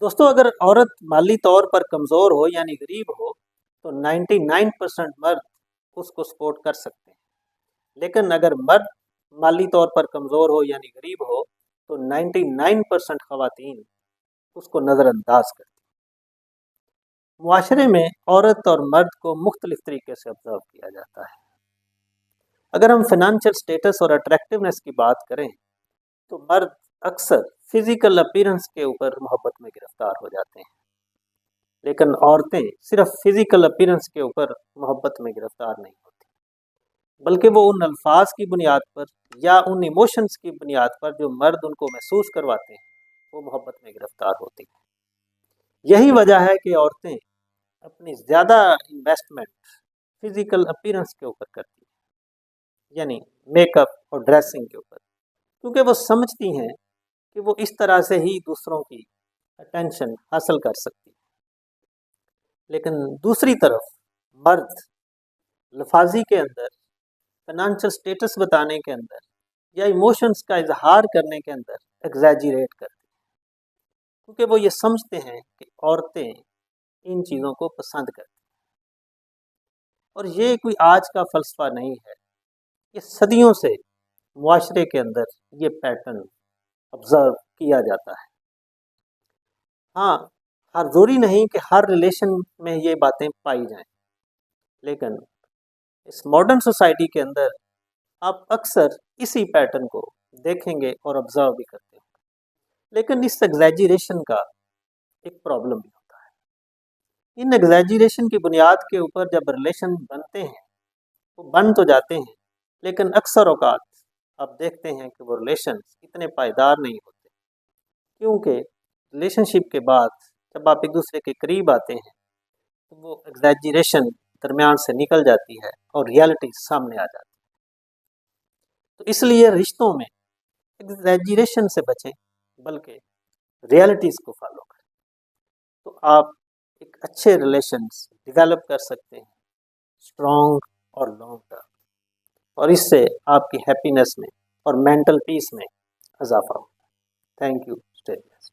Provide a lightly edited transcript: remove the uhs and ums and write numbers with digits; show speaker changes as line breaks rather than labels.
दोस्तों, अगर औरत माली तौर पर कमज़ोर हो यानी गरीब हो तो 99% मर्द उसको सपोर्ट कर सकते हैं। लेकिन अगर मर्द माली तौर पर कमज़ोर हो यानी गरीब हो तो 99% खवातीन उसको नज़रअंदाज करती हैं। मुआशरे में औरत और मर्द को मुख्तलिफ तरीके से ऑब्जर्व किया जाता है। अगर हम फिनंशियल स्टेटस और अट्रैक्टिवनेस की बात करें तो मर्द अक्सर फिजिकल अपीयरेंस के ऊपर मोहब्बत में गिरफ्तार हो जाते हैं, लेकिन औरतें सिर्फ फिजिकल अपीयरेंस के ऊपर मोहब्बत में गिरफ्तार नहीं होती, बल्कि वो उन अल्फाज की बुनियाद पर या उन इमोशंस की बुनियाद पर जो मर्द उनको महसूस करवाते हैं वो मोहब्बत में गिरफ्तार होती हैं। यही वजह है कि औरतें अपनी ज़्यादा इन्वेस्टमेंट फिजिकल अपीयरेंस के ऊपर करती हैं, यानी मेकअप और ड्रेसिंग के ऊपर, क्योंकि वो समझती हैं कि वो इस तरह से ही दूसरों की अटेंशन हासिल कर सकती है। लेकिन दूसरी तरफ मर्द लफाजी के अंदर, फाइनेंशियल स्टेटस बताने के अंदर या इमोशंस का इजहार करने के अंदर एग्जैजरेट करते हैं, क्योंकि वो ये समझते हैं कि औरतें इन चीज़ों को पसंद करती हैं। और ये कोई आज का फ़लसफ़ा नहीं है, ये सदियों से मुआशरे के अंदर ये पैटर्न ऑब्ज़र्व किया जाता है। हाँ, हर ज़रूरी नहीं कि हर रिलेशन में ये बातें पाई जाएं, लेकिन इस मॉडर्न सोसाइटी के अंदर आप अक्सर इसी पैटर्न को देखेंगे और ऑब्जर्व भी करते हैं। लेकिन इस एग्जैजरेशन का एक प्रॉब्लम भी होता है। इन एग्जैजरेशन की बुनियाद के ऊपर जब रिलेशन बनते हैं वो बन तो जाते हैं, लेकिन अक्सर औकात आप देखते हैं कि वो रिलेशन इतने पायदार नहीं होते, क्योंकि रिलेशनशिप के बाद जब आप एक दूसरे के करीब आते हैं तो वो एग्जैजरेशन दरमियान से निकल जाती है और रियलिटी सामने आ जाती है। तो इसलिए रिश्तों में एग्जैजरेशन से बचें, बल्कि रियलिटीज़ को फॉलो करें, तो आप एक अच्छे रिलेशंस डेवलप कर सकते हैं, स्ट्रॉन्ग और लॉन्ग टर्म, और इससे आपकी हैप्पीनेस में और मेंटल पीस में इजाफा होगा। Thank you. Stay blessed.